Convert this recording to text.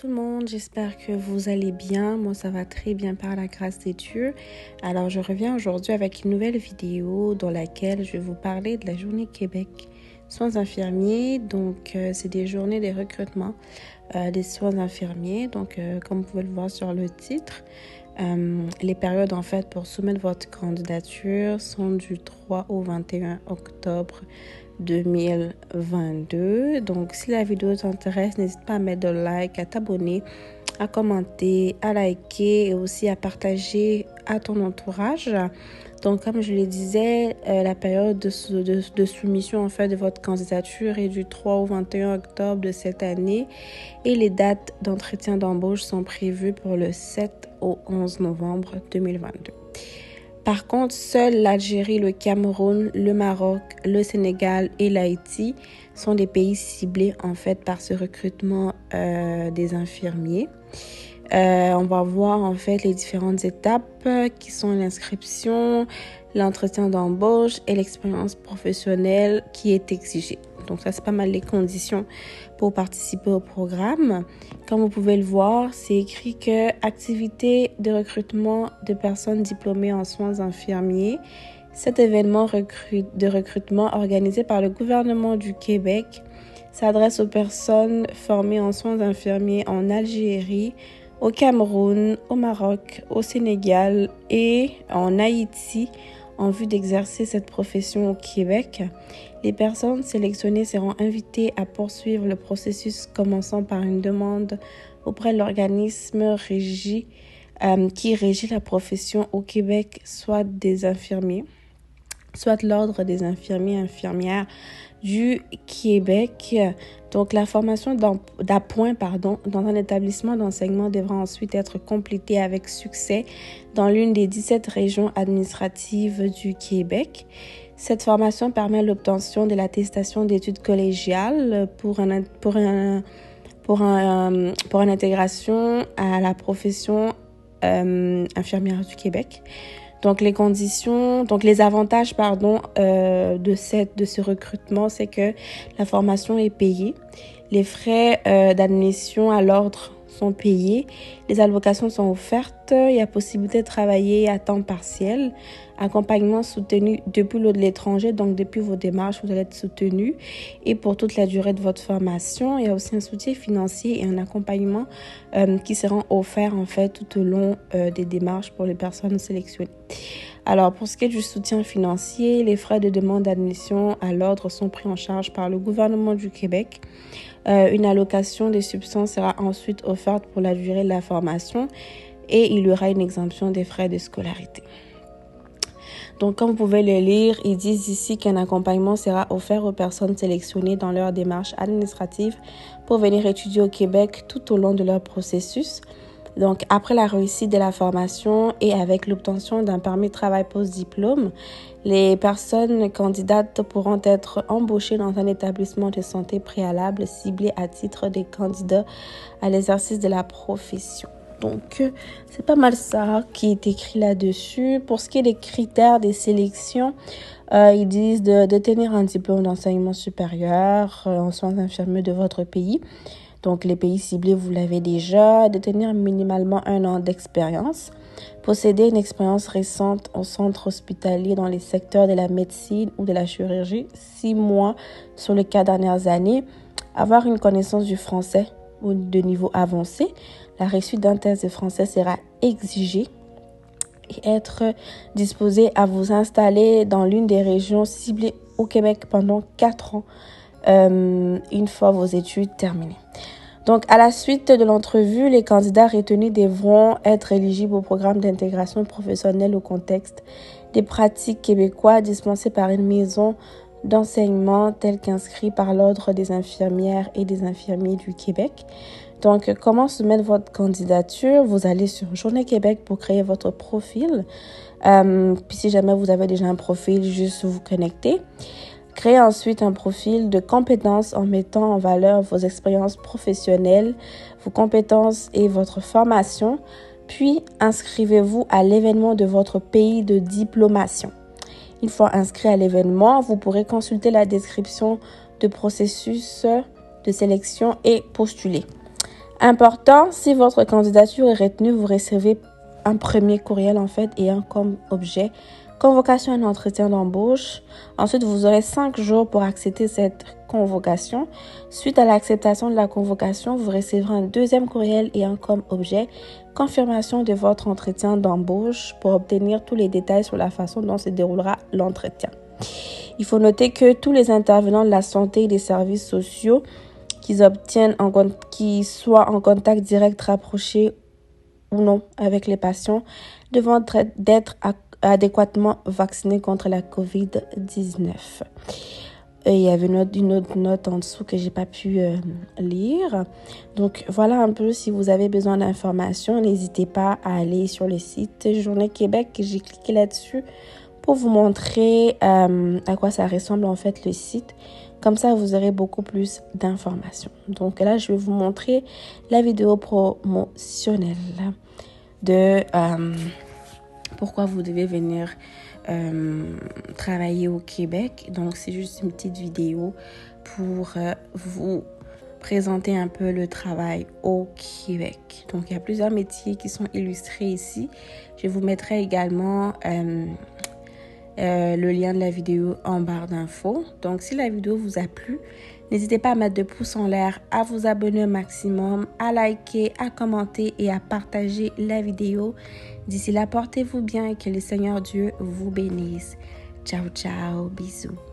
tout le monde, j'espère que vous allez bien. Moi, ça va très bien par la grâce des dieux. Alors, je reviens aujourd'hui avec une nouvelle vidéo dans laquelle je vais vous parler de la journée Québec soins infirmiers. Donc, c'est des journées de recrutement des soins infirmiers. Donc, comme vous pouvez le voir sur le titre, les périodes en fait pour soumettre votre candidature sont du 3 au 21 octobre 2022. Donc, si la vidéo t'intéresse, n'hésite pas à mettre de like, à t'abonner, à commenter, à liker et aussi à partager à ton entourage. Donc, comme je le disais, la période de soumission en fait de votre candidature est du 3 au 21 octobre de cette année et les dates d'entretien d'embauche sont prévues pour le 7 au 11 novembre 2022. Par contre, seuls l'Algérie, le Cameroun, le Maroc, le Sénégal et l'Haïti sont des pays ciblés en fait par ce recrutement des infirmiers. On va voir en fait les différentes étapes qui sont l'inscription, l'entretien d'embauche et l'expérience professionnelle qui est exigée. Donc ça, c'est pas mal les conditions pour participer au programme. Comme vous pouvez le voir, c'est écrit que activité de recrutement de personnes diplômées en soins infirmiers. Cet événement de recrutement organisé par le gouvernement du Québec s'adresse aux personnes formées en soins infirmiers en Algérie, au Cameroun, au Maroc, au Sénégal et en Haïti en vue d'exercer cette profession au Québec. Les personnes sélectionnées seront invitées à poursuivre le processus commençant par une demande auprès de l'organisme qui régit la profession au Québec, soit des infirmiers, soit l'Ordre des infirmiers et infirmières du Québec. Donc, la formation d'appoint dans un établissement d'enseignement devra ensuite être complétée avec succès dans l'une des 17 régions administratives du Québec. Cette formation permet l'obtention de l'attestation d'études collégiales pour une intégration à la profession infirmière du Québec. Donc, les avantages, de ce recrutement, c'est que la formation est payée. Les frais d'admission à l'ordre sont payés. Les allocations sont offertes. Il y a possibilité de travailler à temps partiel. Accompagnement soutenu depuis l'étranger, donc depuis vos démarches, vous allez être soutenu. Et pour toute la durée de votre formation, il y a aussi un soutien financier et un accompagnement qui seront offerts en fait tout au long des démarches pour les personnes sélectionnées. Alors, pour ce qui est du soutien financier, les frais de demande d'admission à l'ordre sont pris en charge par le gouvernement du Québec. Une allocation des substances sera ensuite offerte pour la durée de la formation et il y aura une exemption des frais de scolarité. Donc, comme vous pouvez le lire, ils disent ici qu'un accompagnement sera offert aux personnes sélectionnées dans leur démarche administrative pour venir étudier au Québec tout au long de leur processus. Donc, après la réussite de la formation et avec l'obtention d'un permis de travail post-diplôme, les personnes candidates pourront être embauchées dans un établissement de santé préalable ciblé à titre de candidats à l'exercice de la profession. Donc, c'est pas mal ça qui est écrit là-dessus. Pour ce qui est des critères des sélections, ils disent de tenir un diplôme d'enseignement supérieur en soins infirmiers de votre pays. Donc, les pays ciblés, vous l'avez déjà. De tenir minimalement 1 an d'expérience. Posséder une expérience récente au centre hospitalier dans les secteurs de la médecine ou de la chirurgie, 6 mois sur les 4 dernières années. Avoir une connaissance du français ou de niveau avancé. La réussite d'un test de français sera exigée et être disposé à vous installer dans l'une des régions ciblées au Québec pendant 4 ans, une fois vos études terminées. Donc, à la suite de l'entrevue, les candidats retenus devront être éligibles au programme d'intégration professionnelle au contexte des pratiques québécois dispensées par une maison d'enseignement tel qu'inscrit par l'Ordre des infirmières et des infirmiers du Québec. Donc, comment soumettre votre candidature? Vous allez sur Journée Québec pour créer votre profil. Puis, si jamais vous avez déjà un profil, juste vous connecter. Créez ensuite un profil de compétences en mettant en valeur vos expériences professionnelles, vos compétences et votre formation. Puis, inscrivez-vous à l'événement de votre pays de diplomation. Une fois inscrit à l'événement, vous pourrez consulter la description de processus de sélection et postuler. Important, si votre candidature est retenue, vous recevez un premier courriel en fait ayant comme objet convocation à un entretien d'embauche. Ensuite, vous aurez 5 jours pour accepter cette convocation. Suite à l'acceptation de la convocation, vous recevrez un deuxième courriel ayant comme objet confirmation de votre entretien d'embauche pour obtenir tous les détails sur la façon dont se déroulera l'entretien. Il faut noter que tous les intervenants de la santé et des services sociaux qui soient en contact direct, rapproché ou non avec les patients, devront d'être adéquatement vaccinés contre la COVID-19. Il y avait une autre note en dessous que j'ai pas pu lire. Donc voilà un peu, si vous avez besoin d'informations, n'hésitez pas à aller sur le site Journée Québec. J'ai cliqué là-dessus pour vous montrer à quoi ça ressemble en fait le site. Comme ça, vous aurez beaucoup plus d'informations. Donc là, je vais vous montrer la vidéo promotionnelle de pourquoi vous devez venir travailler au Québec. Donc, c'est juste une petite vidéo pour vous présenter un peu le travail au Québec. Donc, il y a plusieurs métiers qui sont illustrés ici. Je vous mettrai également le lien de la vidéo en barre d'infos. Donc, si la vidéo vous a plu, n'hésitez pas à mettre de pouces en l'air, à vous abonner au maximum, à liker, à commenter et à partager la vidéo. D'ici là, portez-vous bien et que le Seigneur Dieu vous bénisse. Ciao, ciao, bisous.